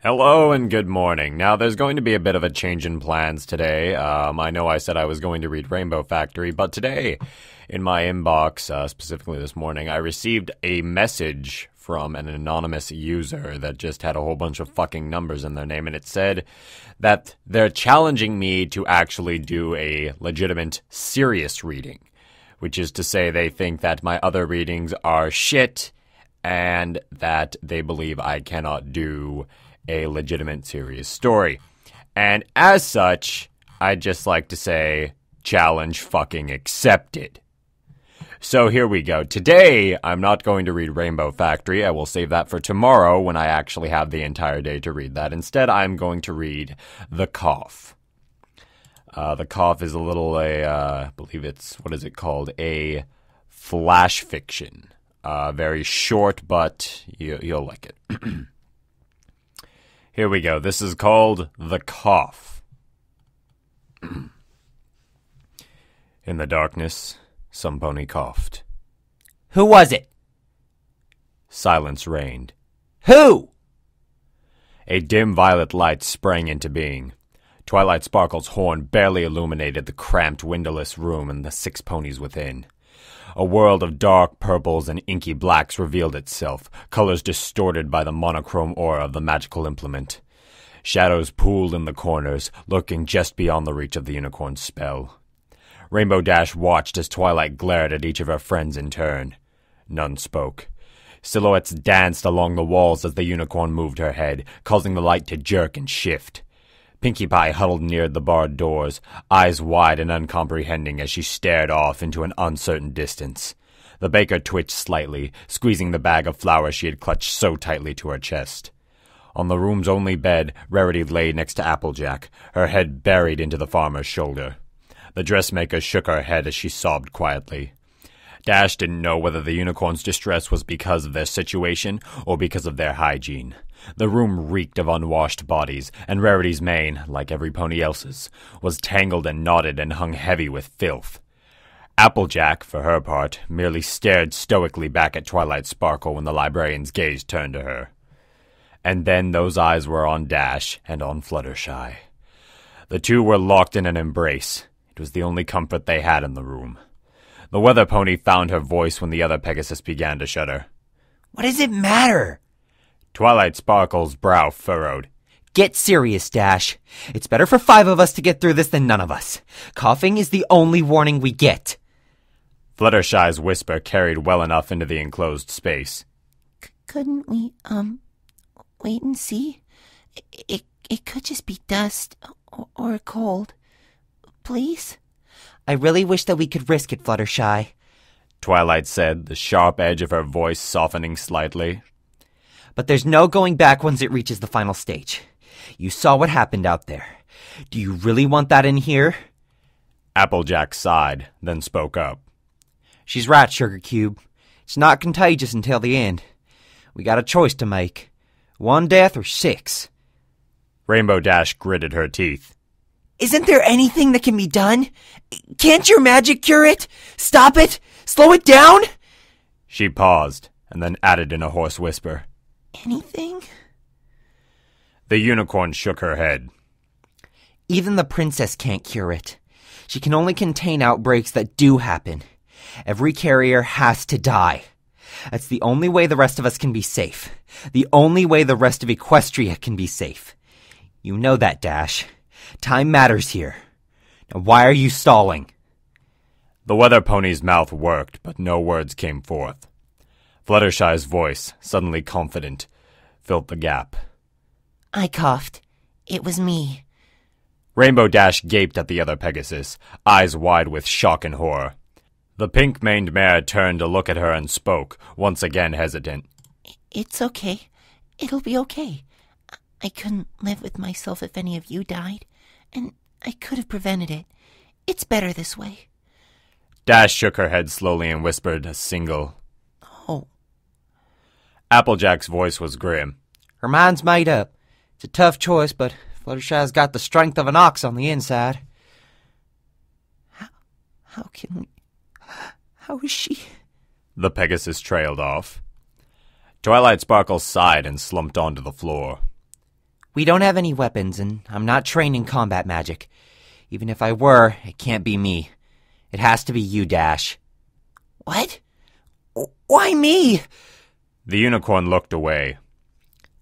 Hello and good morning. Now, there's going to be a bit of a change in plans today. I know I said I was going to read Rainbow Factory, but today, in my inbox, specifically this morning, I received a message from an anonymous user that just had a whole bunch of fucking numbers in their name, and it said that they're challenging me to actually do a legitimate, serious reading, which is to say they think that my other readings are shit, and that they believe I cannot do a legitimate serious story. And as such, I'd just like to say, challenge fucking accepted. So here we go. Today, I'm not going to read Rainbow Factory. I will save that for tomorrow when I actually have the entire day to read that. Instead, I'm going to read The Cough. The Cough is a little, I believe it's, what is it called? A flash fiction. Very short, but you'll like it. Here we go. This is called The Cough. In the darkness, some pony coughed. Who was it? Silence reigned. Who? A dim violet light sprang into being. Twilight Sparkle's horn barely illuminated the cramped, windowless room and the 6 ponies within. A world of dark purples and inky blacks revealed itself, colors distorted by the monochrome aura of the magical implement. Shadows pooled in the corners, lurking just beyond the reach of the unicorn's spell. Rainbow Dash watched as Twilight glared at each of her friends in turn. None spoke. Silhouettes danced along the walls as the unicorn moved her head, causing the light to jerk and shift. Pinkie Pie huddled near the barred doors, eyes wide and uncomprehending as she stared off into an uncertain distance. The baker twitched slightly, squeezing the bag of flour she had clutched so tightly to her chest. On the room's only bed, Rarity lay next to Applejack, her head buried into the farmer's shoulder. The dressmaker shook her head as she sobbed quietly. Dash didn't know whether the unicorn's distress was because of their situation or because of their hygiene. The room reeked of unwashed bodies, and Rarity's mane, like every pony else's, was tangled and knotted and hung heavy with filth. Applejack, for her part, merely stared stoically back at Twilight Sparkle when the librarian's gaze turned to her. And then those eyes were on Dash and on Fluttershy. The two were locked in an embrace. It was the only comfort they had in the room. The weather pony found her voice when the other Pegasus began to shudder. What does it matter? Twilight Sparkle's brow furrowed. Get serious, Dash. It's better for 5 of us to get through this than none of us. Coughing is the only warning we get. Fluttershy's whisper carried well enough into the enclosed space. Couldn't we, wait and see? It could just be dust or a cold. Please? I really wish that we could risk it, Fluttershy, Twilight said, the sharp edge of her voice softening slightly. But there's no going back once it reaches the final stage. You saw what happened out there. Do you really want that in here? Applejack sighed, then spoke up. She's right, Sugar Cube. It's not contagious until the end. We got a choice to make. 1 death or 6. Rainbow Dash gritted her teeth. Isn't there anything that can be done? Can't your magic cure it? Stop it? Slow it down? She paused, and then added in a hoarse whisper. Anything? The unicorn shook her head. Even the princess can't cure it. She can only contain outbreaks that do happen. Every carrier has to die. That's the only way the rest of us can be safe. The only way the rest of Equestria can be safe. You know that, Dash. Time matters here. Now why are you stalling? The weather pony's mouth worked, but no words came forth. Fluttershy's voice, suddenly confident, filled the gap. I coughed. It was me. Rainbow Dash gaped at the other Pegasus, eyes wide with shock and horror. The pink-maned mare turned to look at her and spoke, once again hesitant. It's okay. It'll be okay. I couldn't live with myself if any of you died, and I could have prevented it. It's better this way. Dash shook her head slowly and whispered a single, Oh. Applejack's voice was grim. Her mind's made up. It's a tough choice, but Fluttershy's got the strength of an ox on the inside. How can we... How is she? The Pegasus trailed off. Twilight Sparkle sighed and slumped onto the floor. We don't have any weapons, and I'm not trained in combat magic. Even if I were, it can't be me. It has to be you, Dash. What? Why me? The unicorn looked away.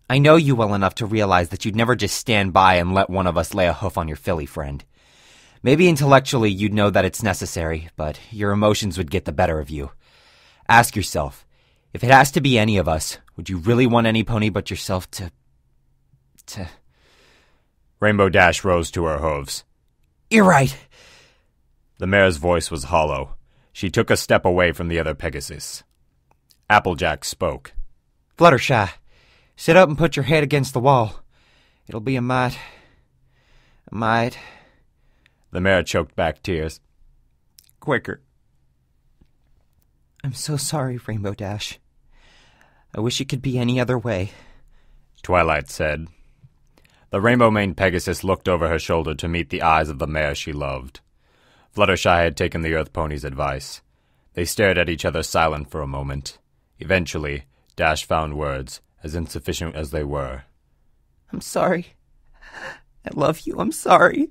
I know you well enough to realize that you'd never just stand by and let one of us lay a hoof on your filly friend. Maybe intellectually you'd know that it's necessary, but your emotions would get the better of you. Ask yourself, if it has to be any of us, would you really want any pony but yourself to... Rainbow Dash rose to her hooves. You're right. The mare's voice was hollow. She took a step away from the other Pegasus. Applejack spoke. Fluttershy, sit up and put your head against the wall. It'll be a mite... The mare choked back tears. Quicker. I'm so sorry, Rainbow Dash. I wish it could be any other way, Twilight said. The rainbow-maned Pegasus looked over her shoulder to meet the eyes of the mare she loved. Fluttershy had taken the Earth Pony's advice. They stared at each other silent for a moment. Eventually, Dash found words, as insufficient as they were. I'm sorry. I love you, I'm sorry.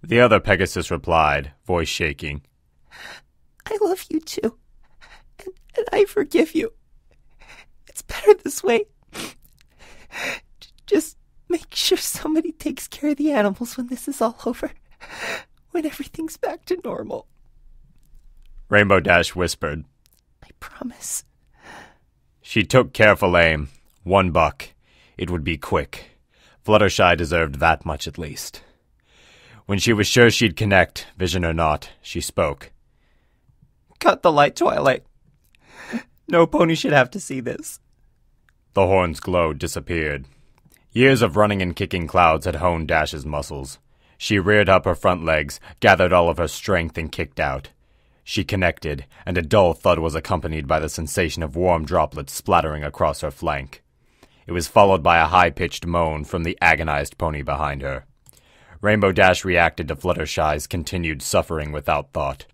The other Pegasus replied, voice shaking. I love you too. And I forgive you. It's better this way. Just make sure somebody takes care of the animals when this is all over. When everything's back to normal. Rainbow Dash whispered. I promise. She took careful aim. 1 buck. It would be quick. Fluttershy deserved that much at least. When she was sure she'd connect, vision or not, she spoke. Cut the light, Twilight. No pony should have to see this. The horn's glow disappeared. Years of running and kicking clouds had honed Dash's muscles. She reared up her front legs, gathered all of her strength, and kicked out. She connected, and a dull thud was accompanied by the sensation of warm droplets splattering across her flank. It was followed by a high-pitched moan from the agonized pony behind her. Rainbow Dash reacted to Fluttershy's continued suffering without thought.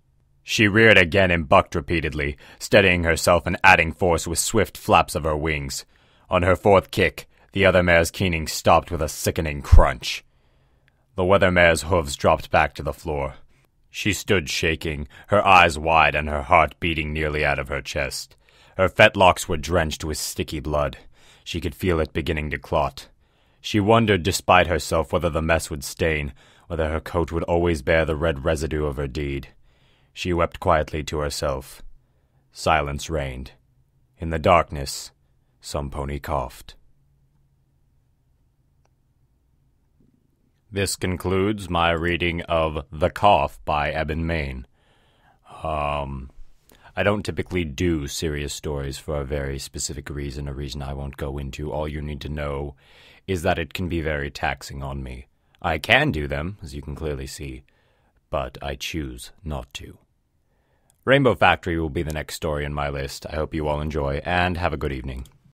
She reared again and bucked repeatedly, steadying herself and adding force with swift flaps of her wings. On her 4th kick, the other mare's keening stopped with a sickening crunch. The weather mare's hooves dropped back to the floor. She stood shaking, her eyes wide and her heart beating nearly out of her chest. Her fetlocks were drenched with sticky blood. She could feel it beginning to clot. She wondered despite herself whether the mess would stain, whether her coat would always bear the red residue of her deed. She wept quietly to herself. Silence reigned. In the darkness, some pony coughed. This concludes my reading of The Cough by Eben Maine. I don't typically do serious stories for a very specific reason, a reason I won't go into. All you need to know is that it can be very taxing on me. I can do them, as you can clearly see, but I choose not to. Rainbow Factory will be the next story in my list. I hope you all enjoy, and have a good evening.